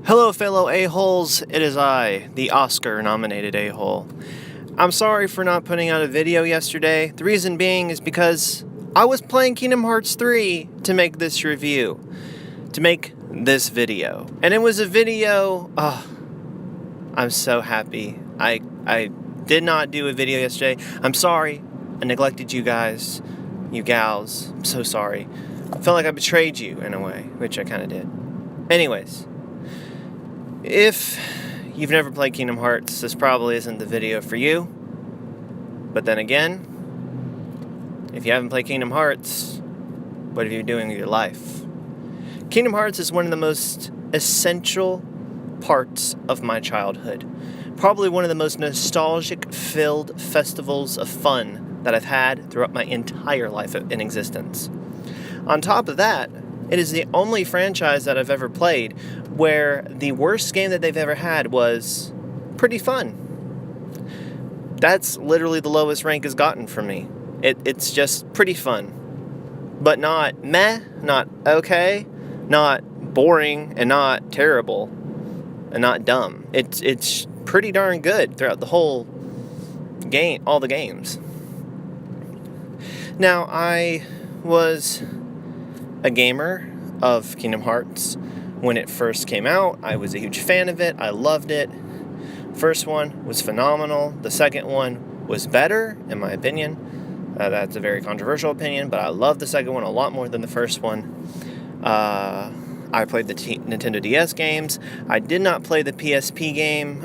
Hello, fellow a-holes. It is I, the Oscar-nominated a-hole. I'm sorry for not putting out a video yesterday. The reason being is because I was playing Kingdom Hearts 3 to make this review, to make this video. And it was a video, I'm so happy. I did not do a video yesterday. I'm sorry. I neglected you guys, you gals. I'm so sorry. I felt like I betrayed you in a way, which I kind of did. Anyways. If you've never played Kingdom Hearts, this probably isn't the video for you. But then again, if you haven't played Kingdom Hearts, what are you doing with your life? Kingdom Hearts is one of the most essential parts of my childhood. Probably one of the most nostalgic-filled festivals of fun that I've had throughout my entire life in existence. On top of that, it is the only franchise that I've ever played where the worst game that they've ever had was pretty fun. That's literally the lowest rank has gotten for me. It's just pretty fun. But not meh, not okay, not boring, and not terrible, and not dumb. It's pretty darn good throughout the whole game, all the games. Now, I was a gamer of Kingdom Hearts when it first came out. I was a huge fan of it. I loved it. First one was phenomenal. The second one was better, in my opinion. That's a very controversial opinion, but I love the second one a lot more than the first one. I played the Nintendo DS games. I did not play the PSP game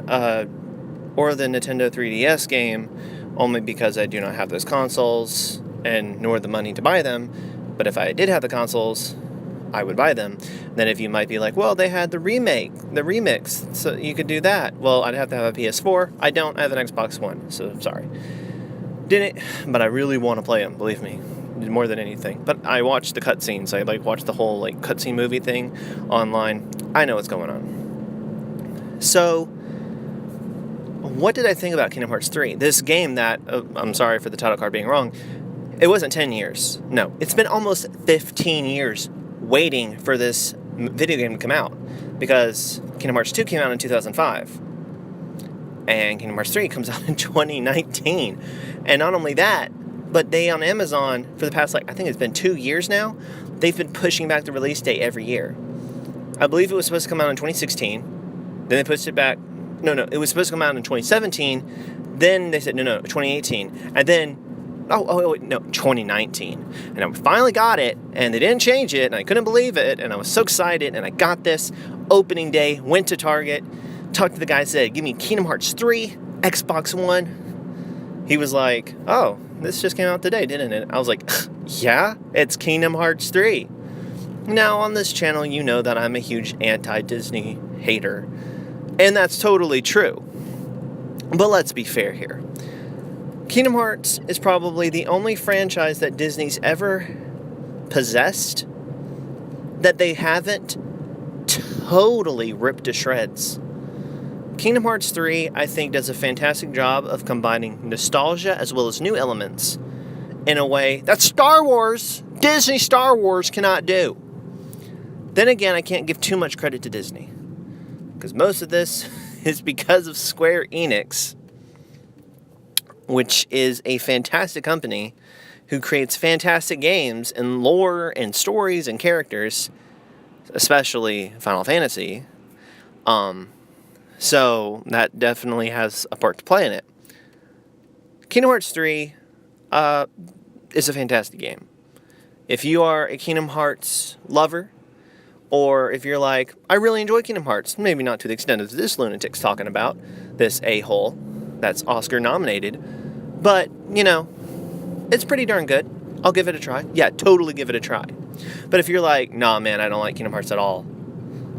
or the Nintendo 3DS game, only because I do not have those consoles and nor the money to buy them. But if I did have the consoles, I would buy them. Then if you might be like, well, they had the remix, so you could do that. Well, I'd have to have a PS4. I don't. I have an Xbox One, so I'm sorry. Didn't, but I really want to play them, believe me, more than anything. But I watched the cutscenes. I watched the whole cutscene movie thing online. I know what's going on. So, what did I think about Kingdom Hearts 3? This game that, I'm sorry for the title card being wrong, it wasn't 10 years. No, it's been almost 15 years waiting for this video game to come out, because Kingdom Hearts 2 came out in 2005 and Kingdom Hearts 3 comes out in 2019. And not only that, but they on Amazon for the past I think it's been 2 years now, they've been pushing back the release date every year. I believe it was supposed to come out in 2016, then they pushed it back. No, it was supposed to come out in 2017, then they said no, 2018, and then 2019. And I finally got it, and they didn't change it, and I couldn't believe it, and I was so excited, and I got this opening day, went to Target, talked to the guy, said, give me Kingdom Hearts 3, Xbox One. He was like, oh, this just came out today, didn't it? I was like, yeah, it's Kingdom Hearts 3. Now, on this channel, you know that I'm a huge anti-Disney hater, and that's totally true. But let's be fair here. Kingdom Hearts is probably the only franchise that Disney's ever possessed that they haven't totally ripped to shreds. Kingdom Hearts 3, I think, does a fantastic job of combining nostalgia as well as new elements in a way that Disney Star Wars cannot do. Then again, I can't give too much credit to Disney, because most of this is because of Square Enix, which is a fantastic company who creates fantastic games and lore and stories and characters, especially Final Fantasy. So that definitely has a part to play in it. Kingdom Hearts 3 is a fantastic game. If you are a Kingdom Hearts lover, or if you're like, I really enjoy Kingdom Hearts, maybe not to the extent of this lunatic's talking about, this a-hole that's Oscar nominated, but, it's pretty darn good. I'll give it a try. Yeah, totally give it a try. But if you're like, nah, man, I don't like Kingdom Hearts at all,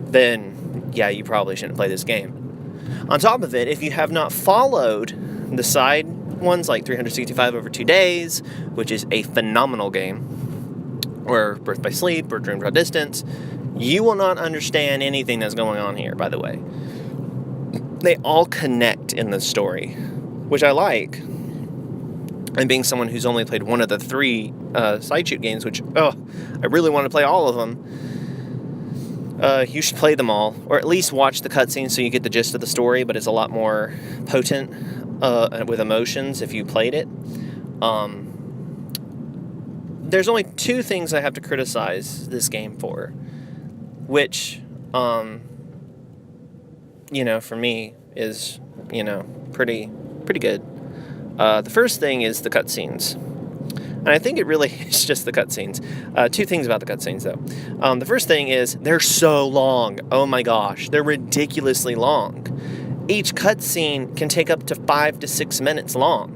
then, yeah, you probably shouldn't play this game. On top of it, if you have not followed the side ones like 365 Over 2 Days, which is a phenomenal game, or Birth by Sleep, or Dream Drop Distance, you will not understand anything that's going on here, by the way. They all connect in the story, which I like. And being someone who's only played one of the 3 side shoot games, which, I really want to play all of them. You should play them all, or at least watch the cutscenes so you get the gist of the story, but it's a lot more potent with emotions if you played it. There's only 2 things I have to criticize this game for, which, for me is, pretty good. The first thing is the cutscenes. And I think it really is just the cutscenes. 2 things about the cutscenes, though. The first thing is they're so long. Oh my gosh, they're ridiculously long. Each cutscene can take up to 5 to 6 minutes long.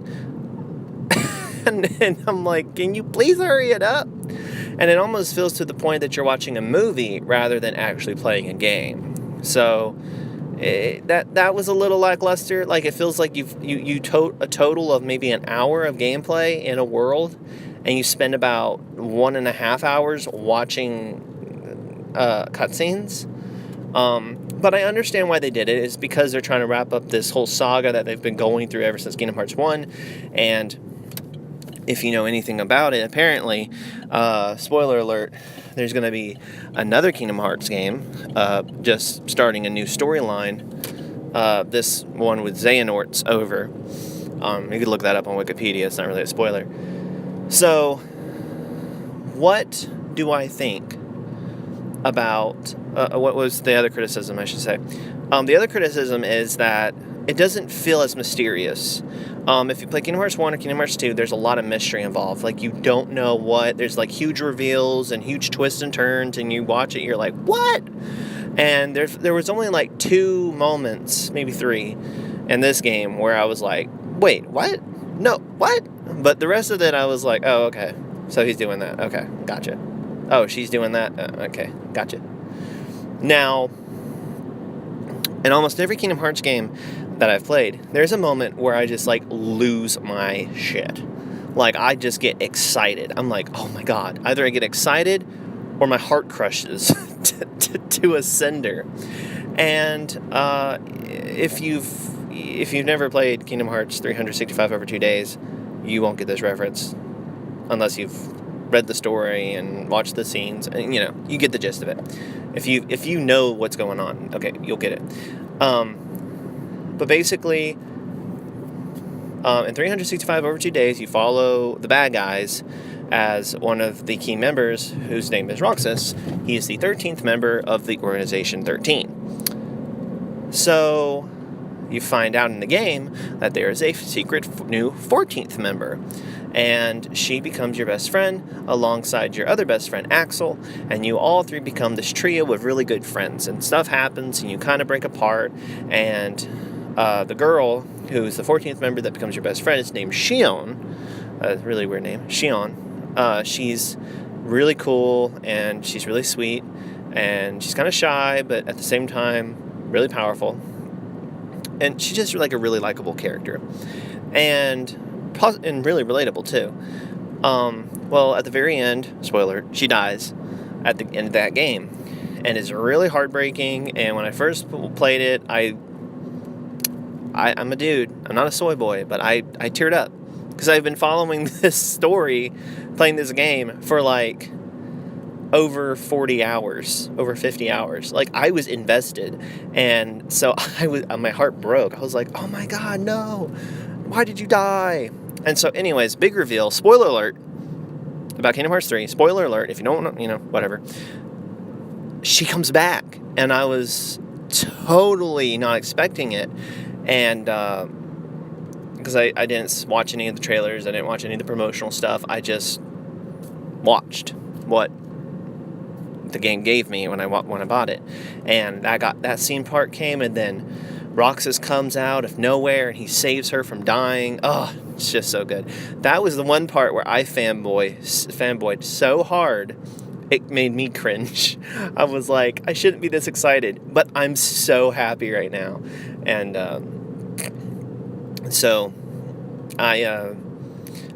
and I'm like, can you please hurry it up? And it almost feels to the point that you're watching a movie rather than actually playing a game. So that was a little lackluster. Like, it feels like you a total of maybe an hour of gameplay in a world, and you spend about 1.5 hours watching cutscenes. But I understand why they did it. It's because they're trying to wrap up this whole saga that they've been going through ever since Kingdom Hearts 1. And if you know anything about it, apparently, spoiler alert, there's going to be another Kingdom Hearts game, just starting a new storyline. This one with Xehanort's over. You could look that up on Wikipedia. It's not really a spoiler. So, what do I think about... what was the other criticism, I should say? The other criticism is that it doesn't feel as mysterious. If you play Kingdom Hearts 1 or Kingdom Hearts 2, there's a lot of mystery involved. Like, you don't know what... There's, like, huge reveals and huge twists and turns, and you watch it, you're like, what? And there was only, like, 2 moments, maybe 3, in this game where I was like, wait, what? No, what? But the rest of it, I was like, oh, okay. So he's doing that. Okay, gotcha. Oh, she's doing that? Okay, gotcha. Now, in almost every Kingdom Hearts game that I've played, there's a moment where I just, like, lose my shit. Like, I just get excited. I'm like, oh my god. Either I get excited or my heart crushes to a cinder. And if you've never played Kingdom Hearts 365 over 2 days, you won't get this reference unless you've read the story and watched the scenes, and you get the gist of it. If you know what's going on, okay, you'll get it. But basically, in 365 over 2 days, you follow the bad guys as one of the key members, whose name is Roxas. He is the 13th member of the Organization 13. So you find out in the game that there is a secret new 14th member, and she becomes your best friend alongside your other best friend, Axel, and you all 3 become this trio of really good friends, and stuff happens, and you kind of break apart, and the girl, who's the 14th member that becomes your best friend, is named Shion. Really weird name, Shion. She's really cool, and she's really sweet, and she's kind of shy, but at the same time, really powerful. And she's just like a really likable character. And really relatable, too. Well, at the very end, spoiler, she dies at the end of that game. And it's really heartbreaking, and when I first played it, I'm a dude. I'm not a soy boy, but I teared up. Because I've been following this story, playing this game, for like over 40 hours, over 50 hours. Like, I was invested, and so my heart broke. I was like, oh my god, no, why did you die? And so anyways, big reveal, spoiler alert, about Kingdom Hearts 3, spoiler alert, if you don't know, whatever, she comes back, and I was totally not expecting it, and, because I didn't watch any of the trailers, I didn't watch any of the promotional stuff, I just watched what the game gave me when I bought it, and that scene part came, and then Roxas comes out of nowhere and he saves her from dying. Oh, it's just so good. That was the one part where I fanboyed so hard it made me cringe. I was like, I shouldn't be this excited, but I'm so happy right now. And so I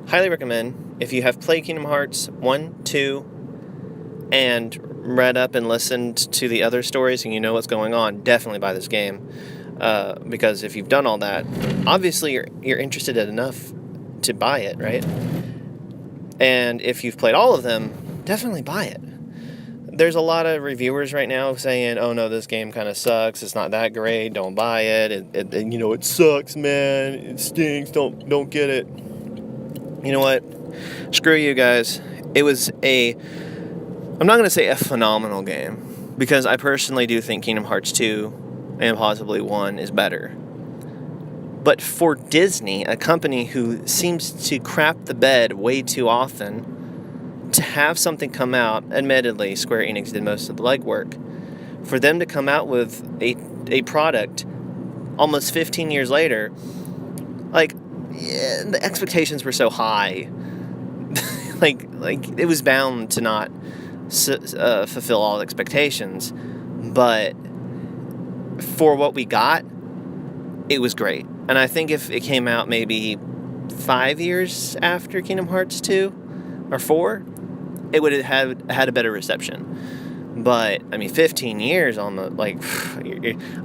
highly recommend, if you have played Kingdom Hearts 1, 2, and read up and listened to the other stories and you know what's going on, definitely buy this game. Because if you've done all that, obviously you're interested enough to buy it, right? And if you've played all of them, definitely buy it. there's a lot of reviewers right now saying, oh no, this game kind of sucks, it's not that great, don't buy it, it sucks, man, it stinks, don't get it. You know what? Screw you guys. It was I'm not going to say a phenomenal game, because I personally do think Kingdom Hearts 2 and possibly 1 is better. But for Disney, a company who seems to crap the bed way too often, to have something come out, admittedly, Square Enix did most of the legwork, for them to come out with a product almost 15 years later, the expectations were so high. like it was bound to not fulfill all expectations, but for what we got, it was great. And I think if it came out maybe 5 years after Kingdom Hearts 2 or 4, it would have had a better reception. But 15 years on the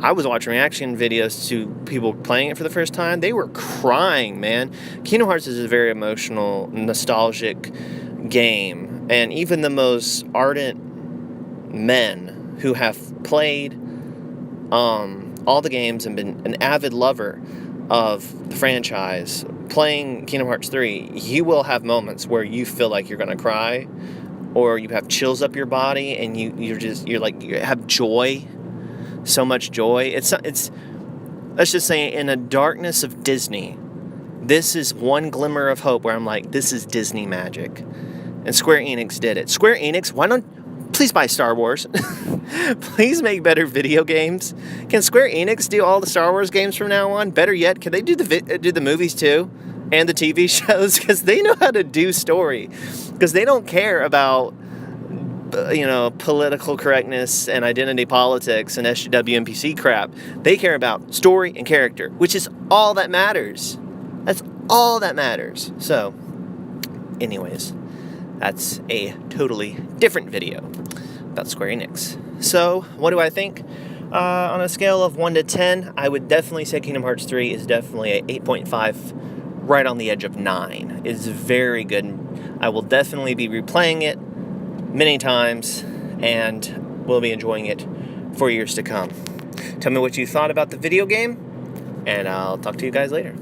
I was watching reaction videos to people playing it for the first time. They were crying, man. Kingdom Hearts is a very emotional, nostalgic game, and even the most ardent men who have played all the games and been an avid lover of the franchise, playing Kingdom Hearts 3, you will have moments where you feel like you're going to cry, or you have chills up your body, and you have joy, so much joy. It's let's just say, in the darkness of Disney, this is one glimmer of hope where I'm like, this is Disney magic. And Square Enix did it. Square Enix, why don't please buy Star Wars? Please make better video games. Can Square Enix do all the Star Wars games from now on? Better yet, can they do the movies too? And the TV shows? Because they know how to do story. Because they don't care about political correctness and identity politics and SJW and PC crap. They care about story and character, which is all that matters. That's all that matters. So, anyways, that's a totally different video about Square Enix. So, what do I think? On a scale of 1 to 10, I would definitely say Kingdom Hearts 3 is definitely a 8.5, right on the edge of 9. It's very good. I will definitely be replaying it many times, and will be enjoying it for years to come. Tell me what you thought about the video game, and I'll talk to you guys later.